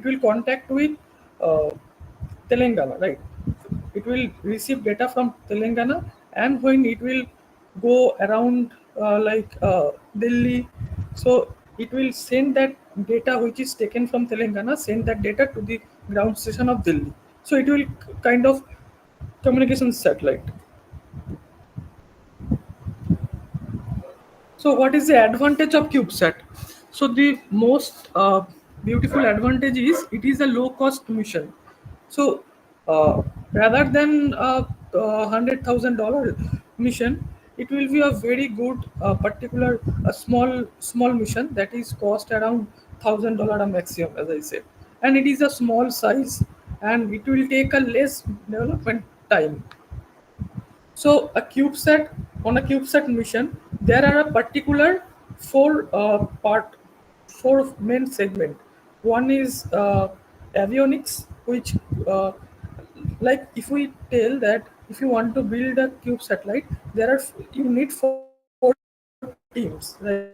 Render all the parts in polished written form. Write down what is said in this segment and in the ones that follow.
will contact with uh, Telangana, right? It will receive data from Telangana, and when it will go around Delhi, so it will send that data which is taken from Telangana, send that data to the ground station of Delhi. So it will kind of communication satellite. So, what is the advantage of CubeSat? So, the most beautiful advantage is it is a low cost mission. So, rather than a $100,000 mission, it will be a very good particular a small mission that is cost around $1,000 a maximum, as I said, and it is a small size, and it will take a less development time. So on a CubeSat mission, there are a particular four main segment. One is avionics, which uh, like if we tell that if you want to build a cube satellite, you need four teams, right?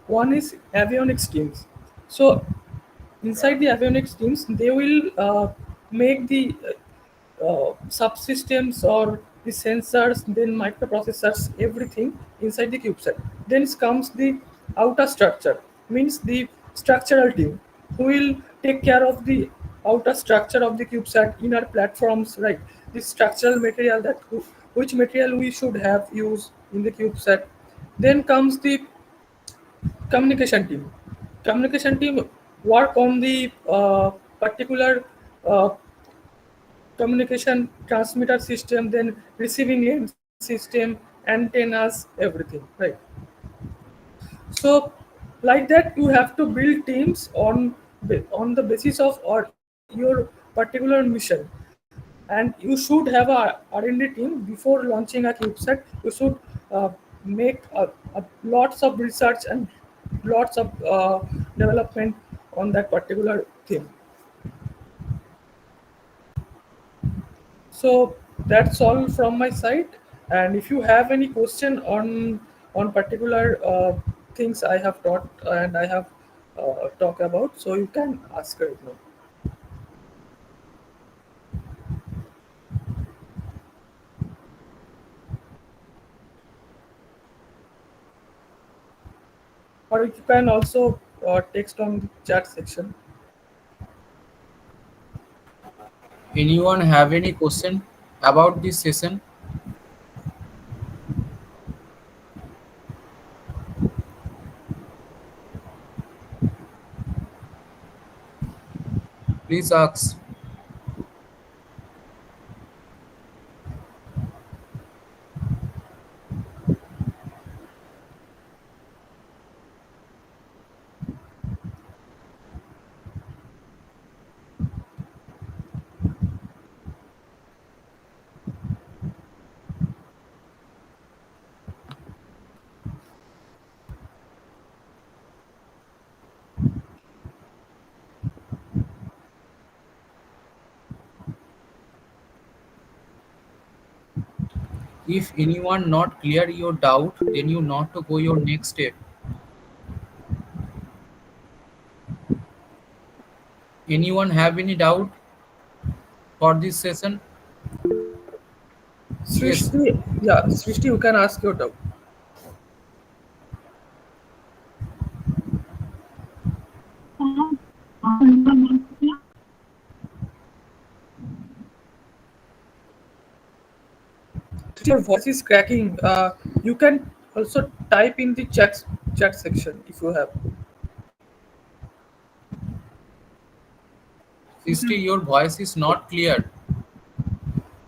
One is avionics teams. So inside the avionics teams, they will make the subsystems or the sensors, then microprocessors, everything inside the CubeSat. Then comes the outer structure, means the structural team, who will take care of the outer structure of the CubeSat, inner platforms, right? The structural material which material we should have used in the CubeSat. Then comes the communication team. Communication team work on the particular uh, communication transmitter system, then receiving end system, antennas, everything, right? So like that, you have to build teams on the basis of or your particular mission, and you should have a R&D team before launching a CubeSat. You should uh, make lots of research and lots of development on that particular theme. So that's all from my side. And if you have any question on particular things I have taught and I have talked about, so you can ask right now, or you can also text on the chat section. Anyone have any question about this session? Please ask. If anyone not clear your doubt, then you not to go your next step. Anyone have any doubt for this session? Yes. Srishti, yeah, Srishti, you can ask your doubt. Srishti, your voice is cracking. You can also type in the chat section if you have. Sister, your voice is not clear.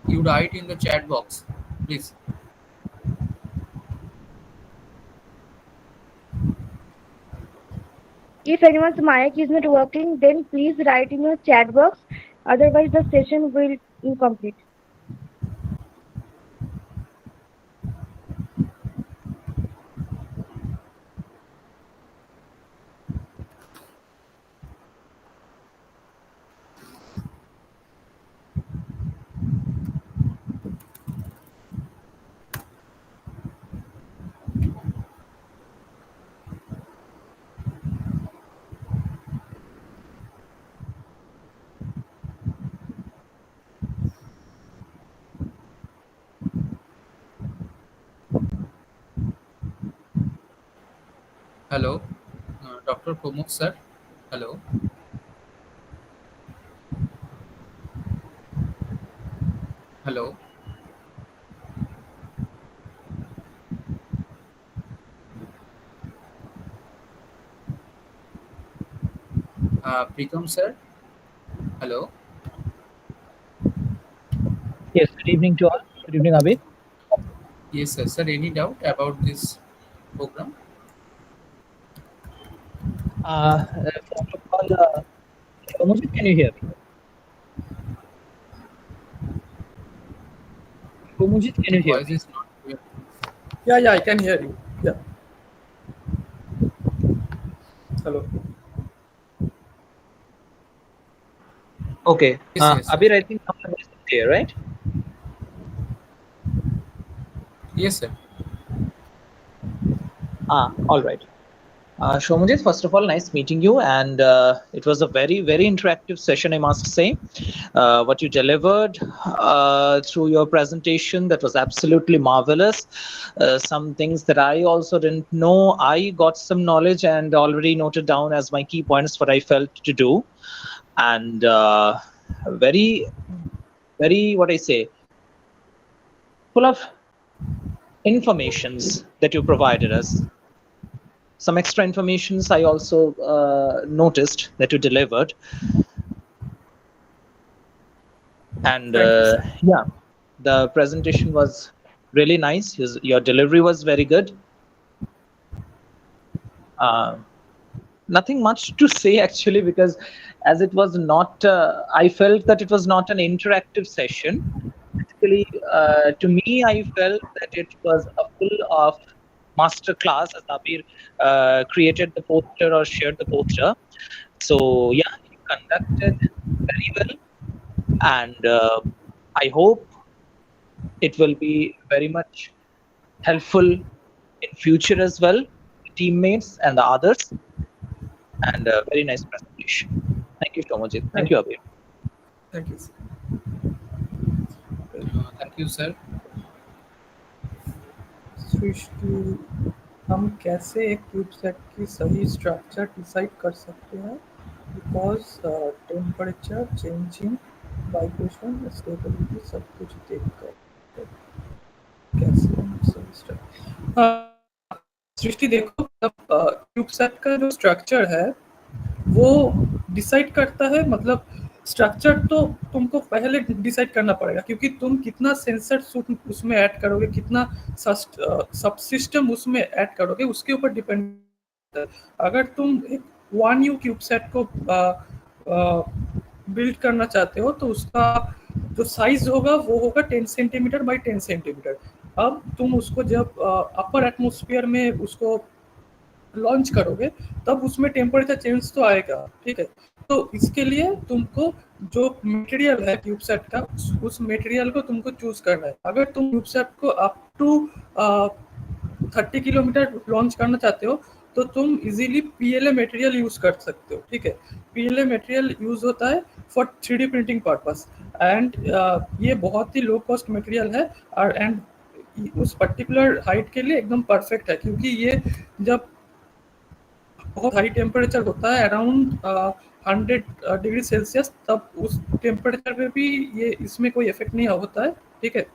You write in the chat box, please. If anyone's mic is not working, then please write in your chat box. Otherwise, the session will incomplete. Hello, Dr. Pramukh sir. Hello. Hello. Prikam sir. Hello. Yes, good evening to all. Good evening, Abhi. Yes, sir. Sir, any doubt about this program? First of all, Shomujit, can you hear me? Shomujit, can you hear Voice me? is not clear. Yeah, yeah, I can hear you. Yeah. Hello. Okay. Yes, yes, Abhi, yes. I think now my voice is clear, right? Yes, sir. All right. Shomujit, first of all, nice meeting you. And it was a very, very interactive session, I must say. What you delivered through your presentation, that was absolutely marvelous. Some things that I also didn't know, I got some knowledge and already noted down as my key points what I felt to do. And very, very, what I say, full of informations that you provided us. Some extra informations I also noticed that you delivered. And Thank you, sir. yeah, the presentation was really nice. Your delivery was very good. Uh, Nothing much to say actually, because as it was not, I felt that it was not an interactive session. Basically, to me, I felt that it was a full of master class as Abir created the poster or shared the poster. So yeah, you conducted very well, and I hope it will be very much helpful in future as well, the teammates and the others, and a very nice presentation. Thank you so much. Thank Thank you, you. Abir. Thank you, sir. Thank you, sir. सृष्टि हम कैसे एक क्यूबसेट की सही structure decide कर सकते हैं because temperature changing vibration stability सब कुछ देख कर कैसे हम सही स्ट्रक्चर सृष्टि देखो मतलब क्यूबसेट का जो स्ट्रक्चर है वो डिसाइड करता है मतलब स्ट्रक्चर तो तुमको पहले डिसाइड करना पड़ेगा क्योंकि तुम कितना सेंसर उसमें ऐड करोगे कितना सब सिस्टम उसमें ऐड करोगे उसके ऊपर डिपेंड है। अगर तुम एक वन यू क्यूब सेट को बिल्ड करना चाहते हो तो उसका जो साइज होगा वो होगा 10 सेंटीमीटर बाई 10 सेंटीमीटर। अब तुम उसको जब अपर एटमोस्फियर में उसको लॉन्च करोगे तब उसमें टेम्परेचर चेंज तो आएगा, ठीक है। तो इसके लिए तुमको जो मटेरियल है ट्यूबसेट का उस मटेरियल को तुमको चूज करना है। अगर तुम ट्यूबसेट को अप टू 30 किलोमीटर लॉन्च करना चाहते हो तो तुम इजीली पीएलए मटेरियल यूज कर सकते हो, ठीक है। पीएलए मटेरियल यूज होता है for 3D printing purpose and ये बहुत ही लो कॉस्ट मटेरियल है और एंड उस पर्टिकुलर हाइट के लिए एकदम परफेक्ट है क्योंकि ये जब बहुत हाई टेम्परेचर होता है अराउंड 100 डिग्री सेल्सियस तब उस टेम्परेचर पे भी ये इसमें कोई इफेक्ट नहीं होता है, ठीक है।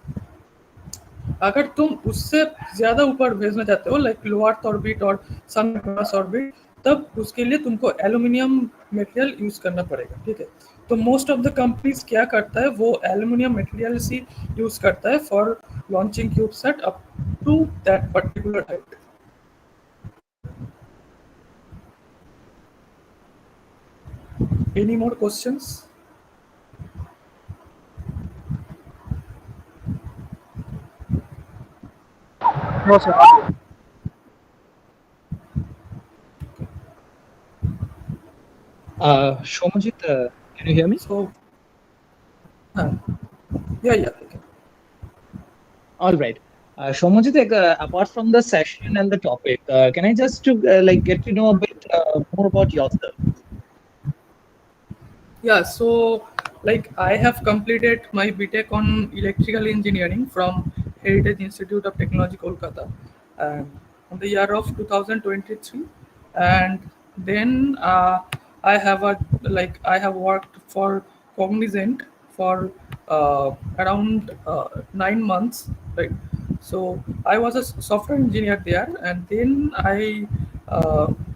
अगर तुम उससे ज़्यादा ऊपर भेजना चाहते हो लाइक लो अर्थ ऑर्बिट और सन ऑर्बिट तब उसके लिए तुमको एल्यूमिनियम मटेरियल यूज़ करना पड़ेगा, ठीक है। तो मोस्ट ऑफ द कंपनीज क्या करता है वो एल्यूमिनियम मटेरियल ही यूज़ करता है for launching CubeSat up to that particular height. Any more questions? No, sir. Shomajit, can you hear me? So, yeah, yeah. Okay. All right. Shomajit, apart from the session and the topic, can I just to get to know a bit more about yourself? Yeah, so like I have completed my BTech on electrical engineering from Heritage Institute of Technology, Kolkata, and on the year of 2023. And then I have worked for Cognizant for around 9 months, right? So I was a software engineer there, and then I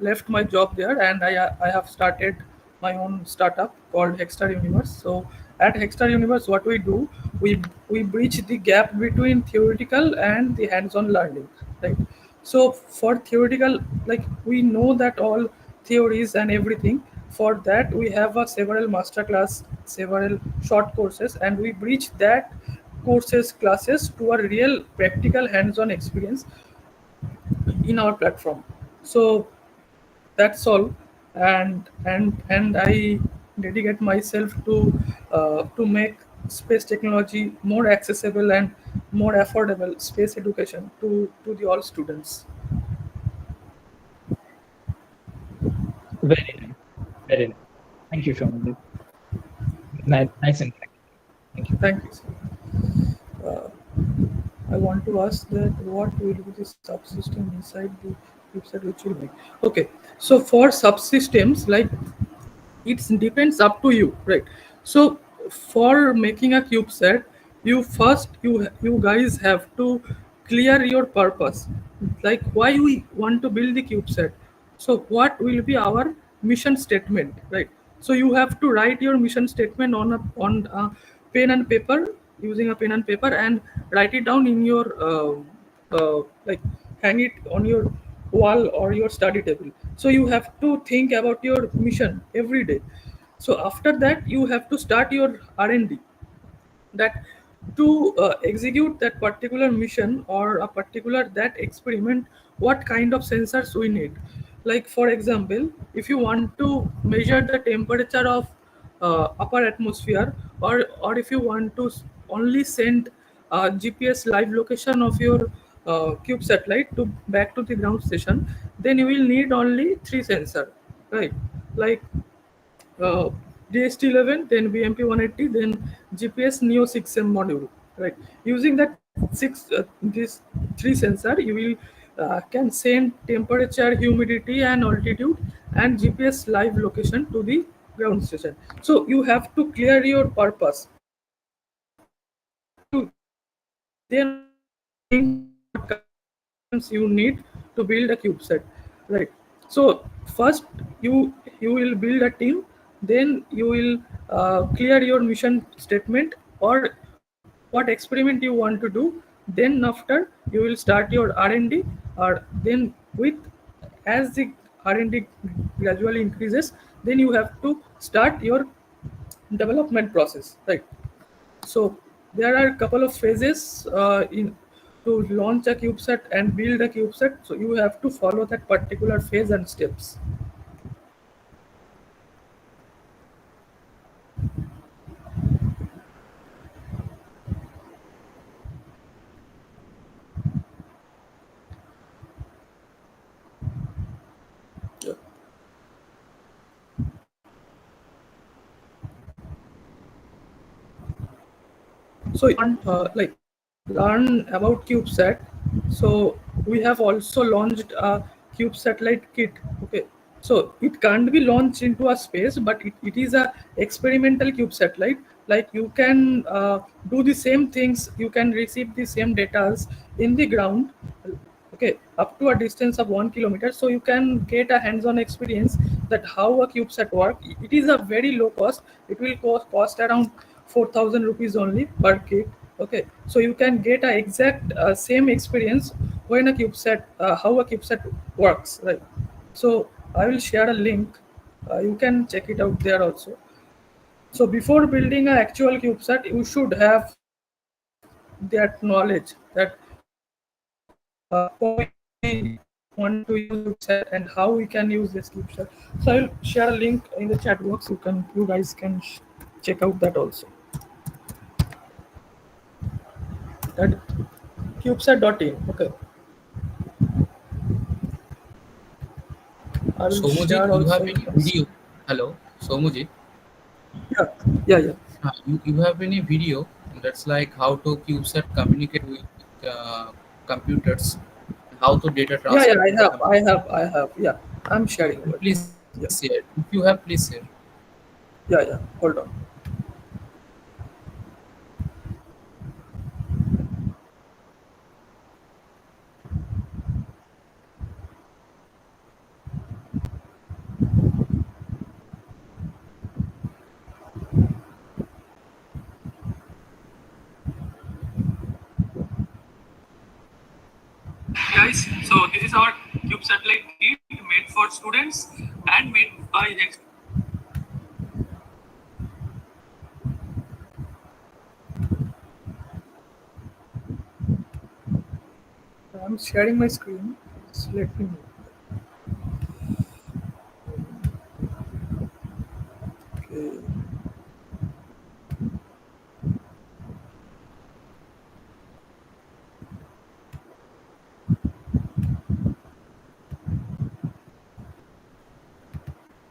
left my job there, and I have started my own startup called Hexstar Universe. So at Hexstar Universe, what we do, we bridge the gap between theoretical and the hands-on learning, right? So for theoretical, like we know that all theories and everything. For that, we have several masterclass, several short courses, and we bridge that courses classes to a real practical hands-on experience in our platform. So that's all. And I dedicate myself to make space technology more accessible and more affordable space education to the all students. Very nice. Very nice. Thank you, Shomji. Nice and thank you. Thank you, sir. I want to ask that what will be the subsystem inside the website which will make. Okay, so for subsystems, like it depends up to you, right? So for making a CubeSat, you guys have to clear your purpose, like why we want to build the CubeSat. So what will be our mission statement, right? So you have to write your mission statement on a pen and paper, using a pen and paper, and write it down in your like hang it on your wall or your study table. So you have to think about your mission every day. So after that, you have to start your R&D, that to execute that particular mission or a particular that experiment, what kind of sensors we need. Like for example, if you want to measure the temperature of upper atmosphere, or if you want to only send GPS live location of your cube satellite to back to the ground station, then you will need only three sensor, right? Like uh, DST11, then BMP 180, then GPS Neo 6M module. Right. Using that these three sensor, you will can send temperature, humidity, and altitude, and GPS live location to the ground station. So you have to clear your purpose. Then only you can think what kind of subsystems you need to build a CubeSat, right? So first you will build a team, then you will clear your mission statement or what experiment you want to do. Then after you will start your R&D, or then with as the R&D gradually increases, then you have to start your development process, right? So there are a couple of phases in to launch a CubeSat and build a CubeSat. So you have to follow that particular phase and steps. Yeah. So you want like learn about CubeSat. So we have also launched a Cube satellite kit. Okay, so it can't be launched into a space, but it is a experimental Cube satellite. Like you can do the same things, you can receive the same data in the ground, okay, up to a distance of 1 kilometer. So you can get a hands-on experience that how a CubeSat work. It is a very low cost. It will cost around 4,000 rupees only per kit. Okay, so you can get a exact same experience when a CubeSat how a CubeSat works, right? So I will share a link. You can check it out there also. So before building an actual CubeSat, you should have that knowledge that why we want to use CubeSat and how we can use this CubeSat. So I'll share a link in the chat box. You guys can check out that also. That CubeSat.in. Okay, I will Somuji, share you have also. any video? Hello, Somuji. Yeah, yeah, yeah. You have any video that's like how to CubeSat communicate with computers, how to data Yeah, transfer yeah, to the computer? I have. Yeah. I'm sharing over Please here. share. Yeah, If you have, please share. yeah. Hold on. Guys, so this is our Cube satellite kit made for students and made by I'm sharing my screen. Just let me know. Okay.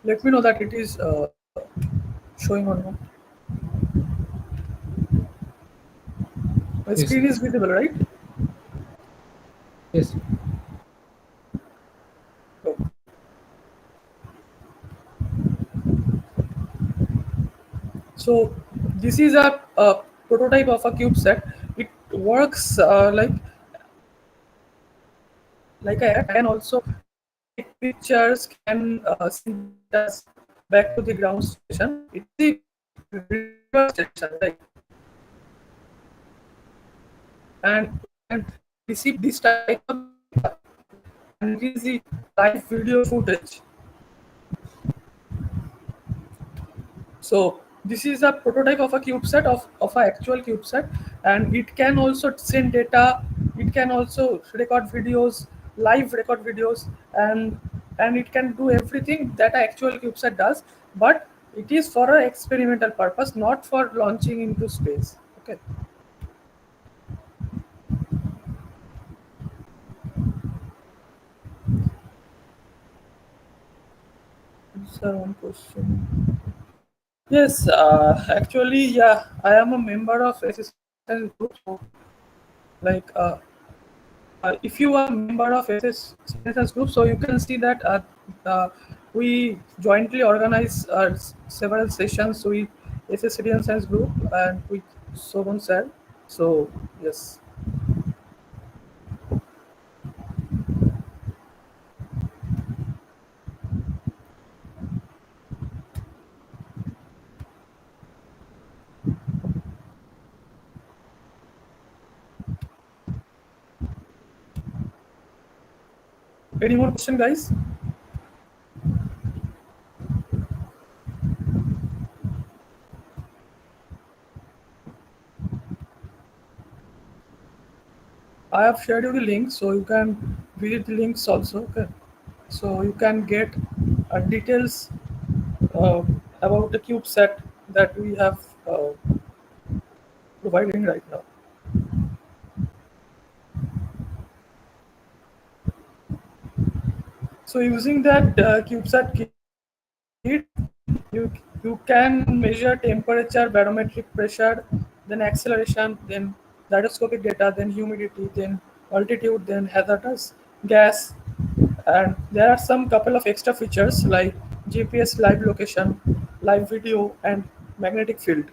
Let me know that it is showing or not. My Yes, screen is visible, right? yes, Okay. So this is a prototype of a CubeSat. It works like a app, can also take pictures, can send data back to the ground station. It is the receiver station, right? And we can receive this type of data, and it is the live video footage. So this is a prototype of a CubeSat of an actual CubeSat, and it can also send data. It can also record videos, live record videos, and it can do everything that an actual CubeSat does. But it is for an experimental purpose, not for launching into space. Okay. Sir, one question. Yes, actually, yeah, I am a member of assistance group. So, like, if you are a member of SSS group, so you can see that we jointly organize several sessions with SS Citizen Science group and with Sobon sir. So yes, any more question, guys? I have shared you the link, so you can visit the links also. Okay, so you can get details uh, about the CubeSat that we have providing right now. So using that CubeSat kit, you you can measure temperature, barometric pressure, then acceleration, then gyroscopic data, then humidity, then altitude, then hazardous gas, and there are some couple of extra features like GPS live location, live video, and magnetic field.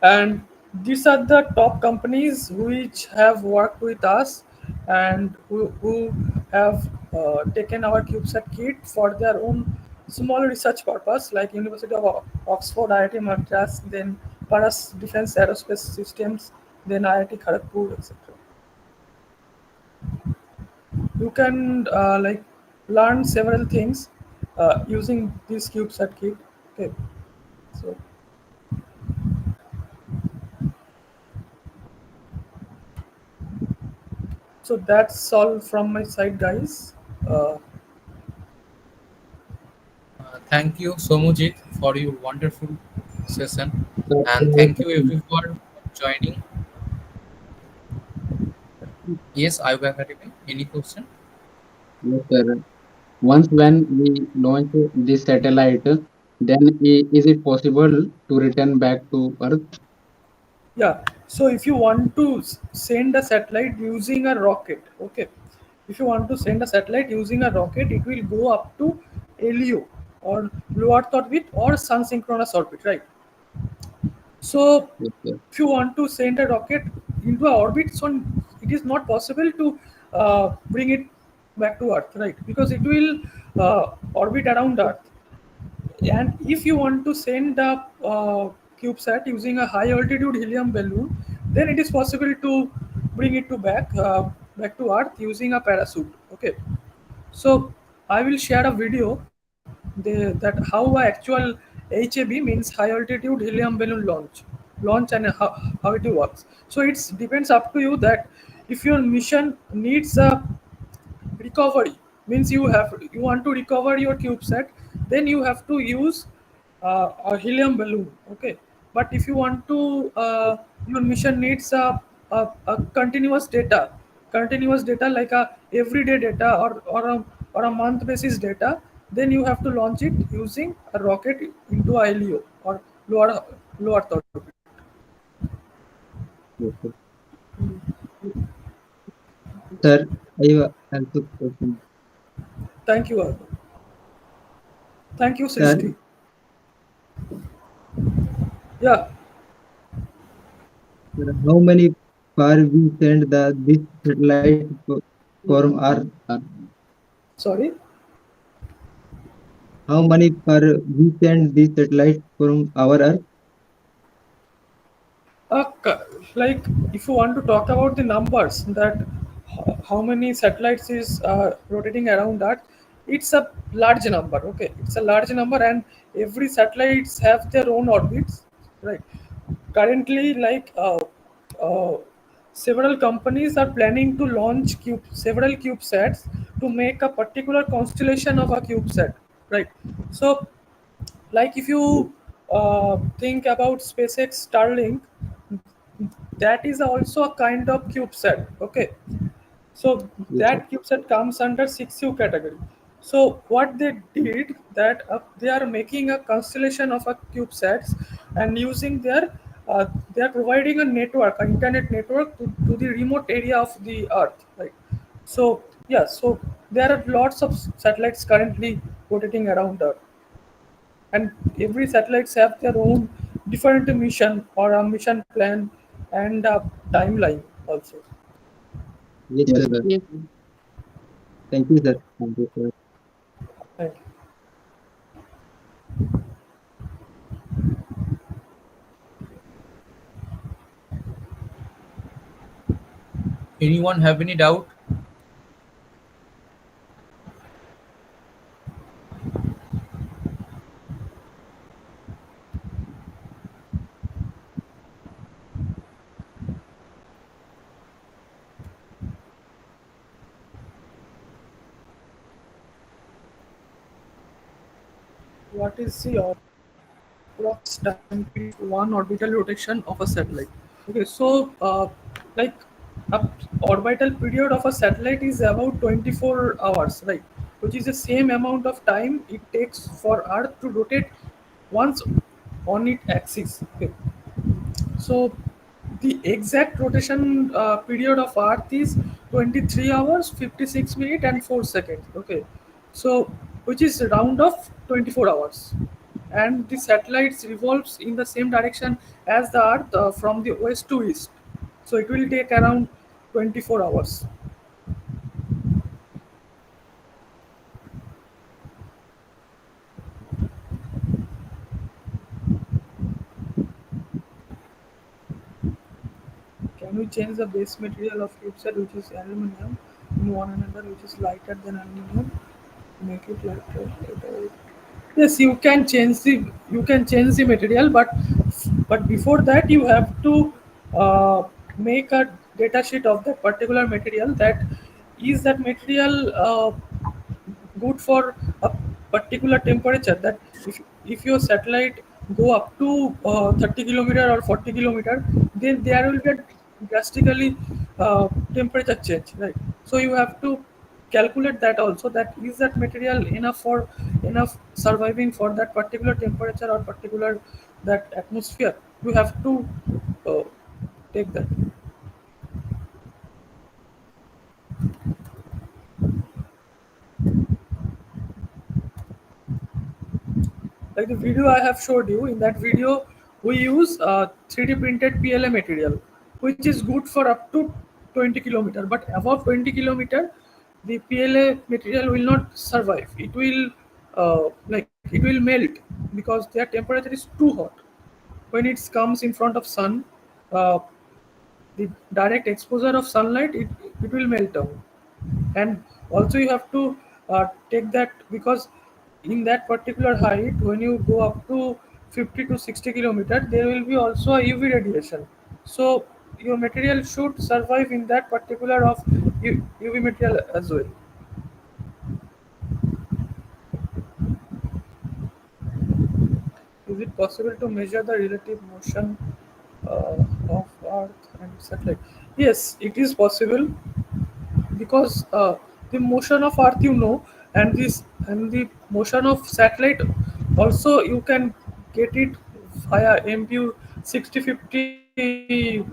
And these are the top companies which have worked with us and who have taken our CubeSat kit for their own small research purpose, like University of Oxford, IIT Madras, then Paras Defense Aerospace Systems, then IIT Kharagpur, etc. You can learn several things using this CubeSat kit. Okay, so so that's all from my side, guys. Uh, Thank you, Somujit, for your wonderful session, So, and thank you everyone for joining. Yes, I have any question? yes, sir. Once when we launch this satellite, then is it possible to return back to Earth? Yeah. So if you want to send a satellite using a rocket, okay, If you want to send a satellite using a rocket, it will go up to LEO, or low Earth orbit, or sun synchronous orbit, right? So Yes, sir. if you want to send a rocket into a orbit, so it is not possible to bring it back to Earth, right? Because it will orbit around Earth. And if you want to send a CubeSat using a high altitude helium balloon, then it is possible to bring it to back to Earth using a parachute. Okay, so I will share a video that how a actual HAB, means high altitude helium balloon launch and how it works. So it depends up to you that if your mission needs a recovery, means you want to recover your CubeSat, then you have to use a helium balloon. Okay, but if you want to your mission needs a continuous data, like a everyday data, or a month basis data, then you have to launch it using a rocket into a LEO, or lower low Earth orbit. Yes, sir. Sir, I have also question. Thank you, Arvind. Thank you, Sir, Srishti. Yeah, sir, how many far we send this satellite from Earth? sorry. How many far we send this satellite from our Earth? Like, if you want to talk about the numbers, that how many satellites is rotating around Earth, it's a large number. Okay, it's a large number, and every satellites have their own orbits, right? Currently, like several companies are planning to launch several CubeSats to make a particular constellation of a CubeSat, right? So, like, if Yes, you think about SpaceX Starlink, that is also a kind of CubeSat. Okay, so yes, sir. that CubeSat comes under 6U category. So what they did, that they are making a constellation of a CubeSats, and using they are providing a network, an internet network to the remote area of the Earth, right? So yeah, so there are lots of satellites currently rotating around Earth, and every satellites have their own different mission, or a mission plan, and a timeline also. Yes, sir. Thank you, sir. Thank you, sir. Thank you. Anyone have any doubt? What is the approx time period for one orbital rotation of a satellite? Okay, so like a orbital period of a satellite is about 24 hours, right? Which is the same amount of time it takes for Earth to rotate once on its axis. Okay, so the exact rotation period of Earth is 23 hours, 56 minutes, and 4 seconds. Okay, so which is a round of 24 hours, and the satellites revolves in the same direction as the Earth, from the west to east. So it will take around 24 hours. Can we change the base material of CubeSat, which is aluminum, in one another, which is lighter than aluminum, make it lighter? Yes, you can change the material, but before that you have to make a data sheet of that particular material. That is that material good for a particular temperature, that if your satellite go up to 30 kilometer or 40 kilometer, then there will be a drastically temperature change, right? So you have to calculate that also, that is that material enough surviving for that particular temperature or particular that atmosphere. You have to uh, take that. Like the video I have showed you, in that video we use 3D printed PLA material, which is good for up to 20 kilometer. But above 20 kilometer, the PLA material will not survive. It will it will melt because their temperature is too hot. When it comes in front of sun, uh, the direct exposure of sunlight, it will melt down. And also you have to take that, because in that particular height, when you go up to 50 to 60 kilometer, there will be also a UV radiation. So your material should survive in that particular of UV material as well. Is it possible to measure the relative motion of Earth and satellite? Yes, it is possible, because the motion of Earth, and the motion of satellite also you can get it via MPU 6050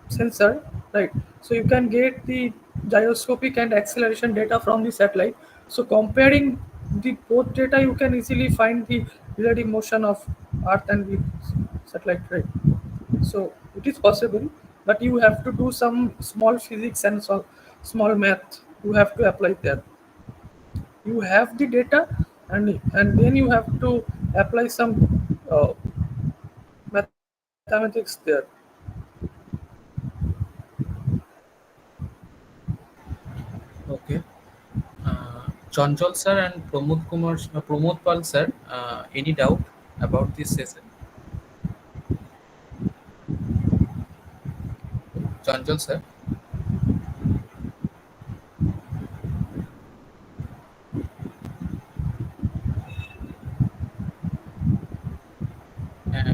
sensor, right? So you can get the gyroscopic and acceleration data from the satellite. So comparing the both data, you can easily find the relative motion of Earth and the satellite, right? So it is possible, but you have to do some small physics and so small math. You have to apply there. You have the data, and then you have to apply some uh, mathematics there. Okay. Chanchal sir and Pramod Pal sir, any doubt about this session? Chanchal sir,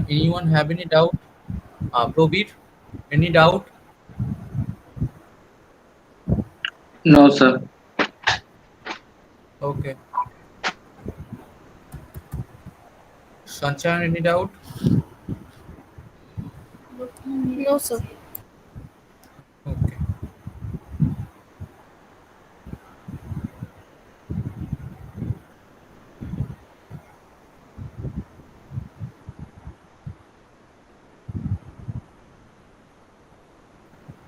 anyone have any doubt? Probir, any doubt? No, sir. Okay. Shanchan, any doubt? No, sir. Okay.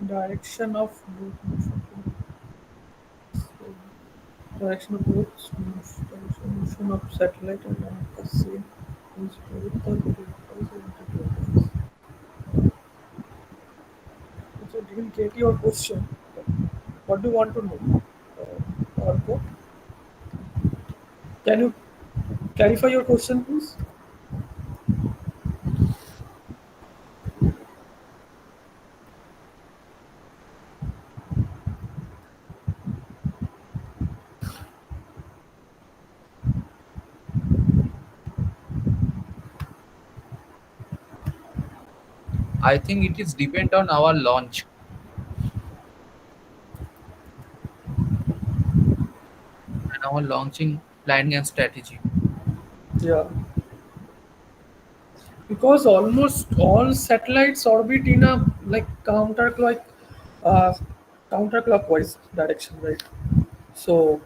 Direction of both motion. Direction of both motion of satellite and the same is both are very close. So didn't get your question. What do you want to know? Arko? Can you clarify your question, please? I think it is depend on our launch and our launching planning and strategy. Yeah, because almost all satellites orbit in a like uh, counterclockwise direction, right? So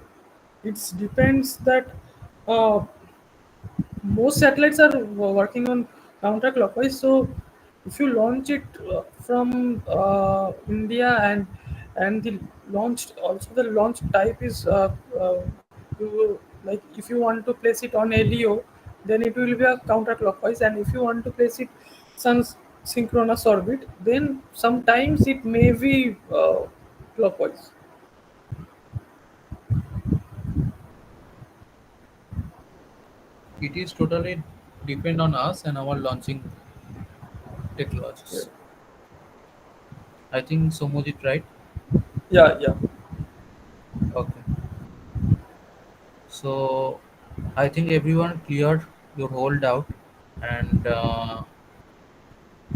it depends that uh, most satellites are working on counterclockwise. So if you launch it from India, and the launched also the launch type is like if you want to place it on LEO, then it will be a counterclockwise, and if you want to place it sun synchronous orbit, then sometimes it may be clockwise. It is totally depend on us and our launching Yeah, technologies. I think Somojit right. yeah, yeah. Okay. So I think everyone cleared your whole doubt, and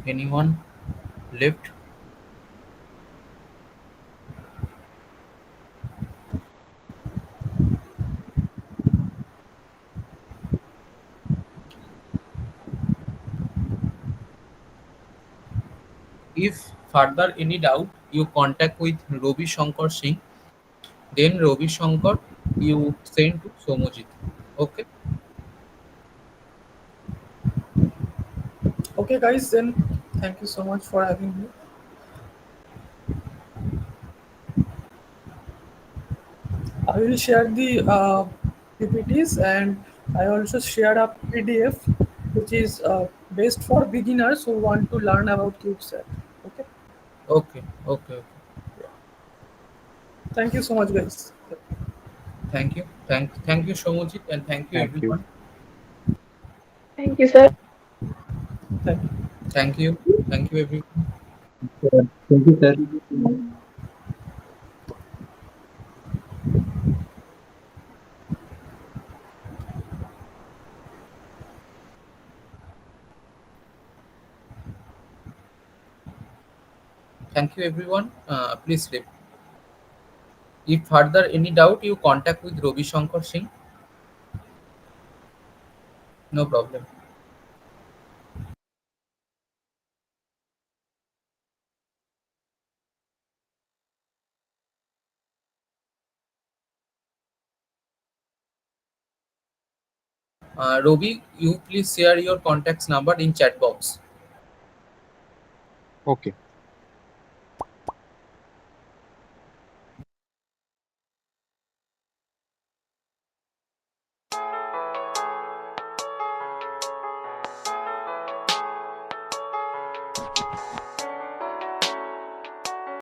anyone left? If further any doubt, you contact with Ravi Shankar Singh. Then Ravi Shankar, you send to Somojit. Okay. Okay, guys, then thank you so much for having me. I will share the PPTs, and I also shared a PDF which is best for beginners who want to learn about CubeSat. Okay, Okay, okay, okay. thank you so much, guys. Thank you, Shomujit, and thank you, Thank you. everyone. Thank you, sir. Thank you. Thank you, everyone. Thank you, sir. Thank you, everyone. Please sleep. If further any doubt, you contact with Ravi Shankar Singh. No problem. Ravi, you please share your contacts number in chat box. Okay.